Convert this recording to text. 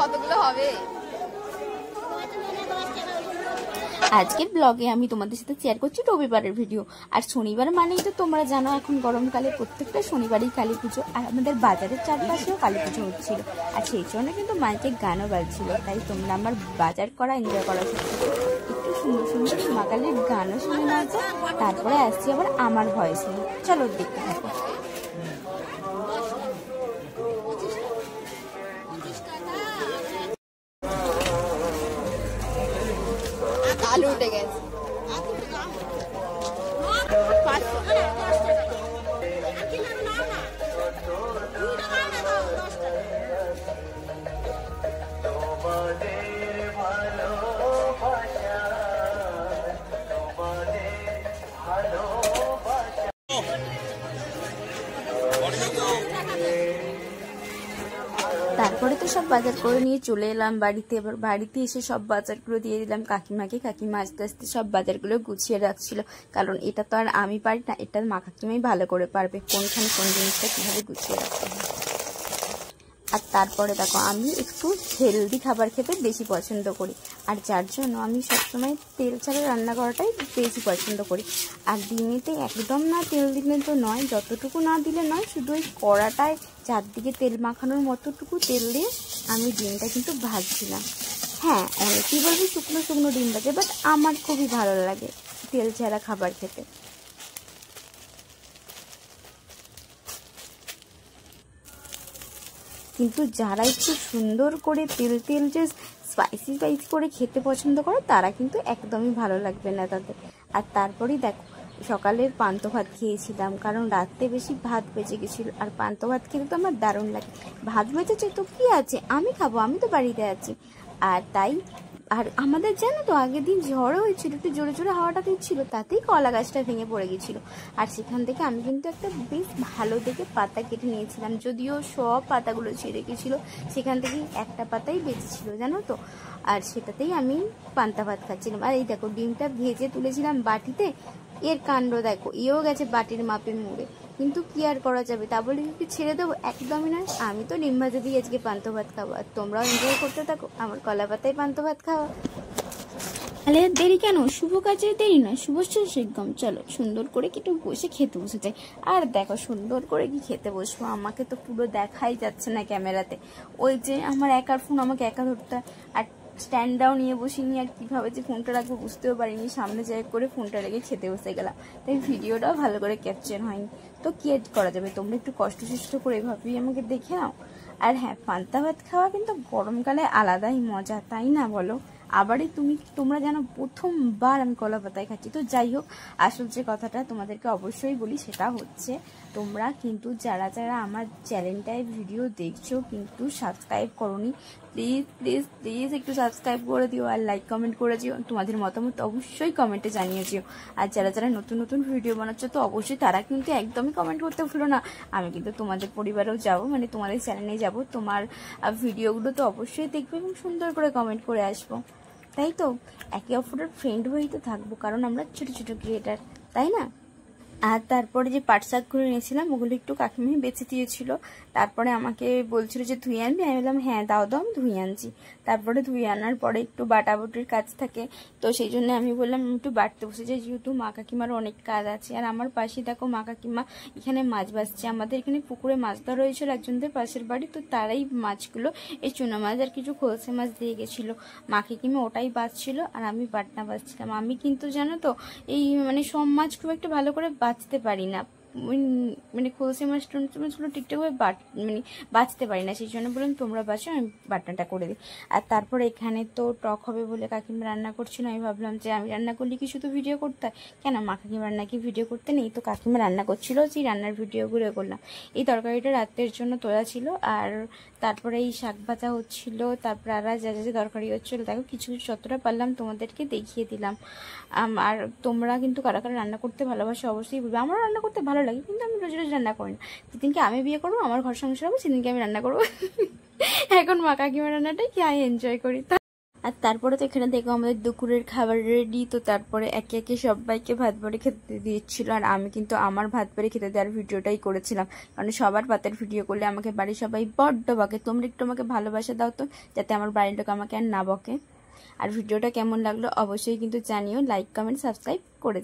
কতগুলো হবে। আজকের ব্লগে আমি তোমাদের সাথে শেয়ার করছি রবিবারের ভিডিও। আর শনিবার মানেই তো তোমরা জানো এখন গরমকালে প্রত্যেকটা শনিবারই কালী পুজো, আর আমাদের বাজারের চারপাশেও কালী পুজো হচ্ছিল। আর সেই জন্য কিন্তু মাইকে গানও বাজছিল, তাই তোমরা আমার বাজার করা এনজয় করার সাথে একটু সুন্দর সুন্দর মা কালীর গানও শুনে না যায়। তারপরে আসছি আবার আমার ভয়েস নিয়ে, চলো দেখতে থাকো। আলু উঠে গেছে। তারপরে তো সব বাজার করে নিয়ে চলে এলাম বাড়িতে। এবার বাড়িতে এসে সব বাজারগুলো দিয়ে দিলাম কাকিমাকে। কাকিমা আস্তে আস্তে সব বাজারগুলো গুছিয়ে রাখছিল, কারণ এটা তো আর আমি পারি না, এটা মা কাকিমাই ভালো করে পারবে কোনখানে কোন জিনিসটা কিভাবে গুছিয়ে রাখতে হবে। আর তারপরে দেখো আমি একটু হেলদি খাবার খেতে বেশি পছন্দ করি, আর যার জন্য আমি সবসময় তেল ছাড়া রান্না করাটাই বেশি পছন্দ করি। আর দিনেতে একদম না তেল দিলে তো নয়, যতটুকু না দিলে নয়, শুধু ওই কড়াটায় চারদিকে তেল মাখানোর মতোটুকু তেল দিয়ে আমি ডিমটা কিন্তু ভাজছিলাম। হ্যাঁ, অনেকেই বলবে শুকনো শুকনো ডিম ভাজে, বাট আমার খুবই ভালো লাগে তেল ছাড়া খাবার খেতে। কিন্তু যারা একটু সুন্দর করে তেল তেল যে স্পাইসি স্পাইসি করে খেতে পছন্দ করে তারা কিন্তু একদমই ভালো লাগবে না তাদের। আর তারপরেই দেখো সকালের পান্তা ভাত খেয়েছিলাম, কারণ রাত্রে বেশি ভাত বেঁচে গেছিলো। আর পান্তা ভাত খেতে তো আমার দারুণ লাগে। ভাত বেঁচেছে তো কি আছে, আমি খাবো, আমি তো বাড়িতে আছি। আর তাই, আর আমাদের জানো তো আগের দিন ঝড়ও হয়েছিল, একটু জোরে জোরে হাওয়াটা দিচ্ছিল, তাতেই কলা গাছটা ভেঙে পড়ে গেছিলো। আর সেখান থেকে আমি কিন্তু একটা বেশ ভালো দেখে পাতা কেটে নিয়েছিলাম, যদিও সব পাতাগুলো ছিঁড়ে গেছিলো, সেখান থেকেই একটা পাতাই বেঁচেছিল জানো তো। আর সেটাতেই আমি পান্তা ভাত খাচ্ছিলাম। আর এই দেখো ডিমটা ভেজে তুলেছিলাম বাটিতে, এর কাণ্ড দেখো, এও গেছে বাটির মাপে মুড়ে। কিন্তু কি আর করা যাবে, তা বলে কি ছেড়ে দেবো? একদমই নয়। আমি তো ডিম ভাজা দিয়ে আজকে পান্তা ভাত খাবো, আর তোমরাও এনজয় করতে থাকো আমার কলা পাতায় পান্তা ভাত খাওয়া। তাহলে দেরি কেন, শুভ কাজে দেরি নয়, শুভ শিগগম। চলো সুন্দর করে একটু বসে খেতে বসে যাই। আর দেখো সুন্দর করে কি খেতে বসবো, আমাকে তো পুরো দেখাই যাচ্ছে না ক্যামেরাতে। ওই যে আমার একার ফোন, আমাকে একা ধরতে, আর স্ট্যান্ডটাও নিয়ে বসিনি, আর কীভাবে যে ফোনটা রাখবো বুঝতেও পারিনি, সামনে জায়গা করে ফোনটা রেখে খেতে বসে গেলাম, তাই ভিডিওটাও ভালো করে ক্যাপচার হয়নি। তো কি করা যাবে, তোমরা একটু কষ্ট সৃষ্ট করে এভাবেই আমাকে দেখে নাও। আর হ্যাঁ, পান্তা ভাত খাওয়া কিন্তু গরমকালে আলাদাই মজা, তাই না বলো? আবারই তোমরা জানো প্রথমবার আমি কলা পাতায় খাচ্ছি। তো যাই হোক, আসল যে কথাটা তোমাদেরকে অবশ্যই বলি সেটা হচ্ছে, তোমরা কিন্তু যারা যারা আমার চ্যানেলটায় ভিডিও দেখছো কিন্তু সাবস্ক্রাইব করোনি, প্লিজ প্লিজ প্লিজ একটু সাবস্ক্রাইব করে দিও, আর লাইক কমেন্ট করে দিও, তোমাদের মতামত অবশ্যই কমেন্টে জানিয়ে দিও। আর যারা যারা নতুন নতুন ভিডিও বানাচ্ছ তো অবশ্যই তারা কিন্তু একদমই কমেন্ট করতে ভুলো না। আমি কিন্তু তোমাদের পরিবারেও যাব, মানে তোমাদের চ্যানেলে যাব, তোমার ভিডিওগুলো তো অবশ্যই দেখবো এবং সুন্দর করে কমেন্ট করে আসবো। তাই তো, একে অপরের ফ্রেন্ড হয়েই তো থাকবো, কারণ আমরা ছোট ছোট ক্রিয়েটার, তাই না? আর তারপরে যে পাট শাকগুলো নিয়েছিলাম ওগুলো একটু কাকিমাই বেছে দিয়েছিল। তারপরে আমাকে বলছিল যে ধুয়ে আনবি, আমি বললাম হ্যাঁ দাও দাও, আমি ধুয়ে আনছি। তারপরে ধুয়ে আনার পরে একটু বাটাবুটির কাজ থাকে, তো সেই জন্য আমি বললাম একটু বাটতে বসে যাই, যেহেতু মা কাকিমার অনেক কাজ আছে। আর আমার পাশে দেখো মা কাকিমা এখানে মাছ বাছছে, আমাদের এখানে পুকুরে মাছ ধরা হয়েছিল একজনদের পাশের বাড়ি, তো তারাই মাছগুলো এই চুনা মাছ আর কিছু খোলসে মাছ দিয়ে গেছিলো, মা কাকিমা ওটাই বাছছিল আর আমি বাটনা বাছছিলাম। আমি কিন্তু জানো তো এই মানে সব মাছ খুব একটা ভালো করে বাছতে পারি না, মানে খোলসে মাছ মাছগুলো ঠিকঠাকভাবে মানে বাঁচতে পারি না, সেই জন্য বললাম তোমরা বাঁচো, আমি বাটনাটা করে দিই। আর তারপরে এখানে তো টক হবে বলে কাকিমা রান্না করছিল, আমি ভাবলাম যে আমি রান্না করলে কি শুধু ভিডিও করতে হয়, কেন মা কাকিমা রান্না কি ভিডিও করতে নেই? তো কাকিমা রান্না করছিল, সেই রান্নার ভিডিওগুলো করলাম। এই তরকারিটা রাত্রের জন্য তোলা ছিল, আর তারপরে এই শাক ভাজা হচ্ছিল, তারপরে আর যা যা তরকারি হচ্ছিলো দেখো কিছু কিছু যতটা পারলাম তোমাদেরকে দেখিয়ে দিলাম। আর তোমরা কিন্তু কারা কারা রান্না করতে ভালোবাসো অবশ্যই বলবে। আমার রান্না করতে ভালো লাগে, কিন্তু আমি রোজ রোজ রান্না করি না। যেদিনকে আমি বিয়ে করবো, আমার ঘর সংসার হবে, সেদিনকে আমি রান্না করবো। এখন মা কাকিমা রান্নাটাই কি আমি এনজয় করি। আর তারপরে তো এখানে দেখো আমাদের দুপুরের খাবার রেডি। তো তারপরে একে একে সবাইকে ভাত বেড়ে খেতে দিচ্ছিল, আর আমি কিন্তু আমার ভাত বেড়ে খেতে দেওয়ার ভিডিওটাই করেছিলাম, কারণ সবার ভাতের ভিডিও করলে আমাকে বাড়ির সবাই বড্ড বকে। তোমরা একটু আমাকে ভালোবাসা দাও তো, যাতে আমার বাড়ির লোক আমাকে আর না বকে। আর ভিডিওটা কেমন লাগলো অবশ্যই কিন্তু জানিও, লাইক কমেন্ট সাবস্ক্রাইব করে।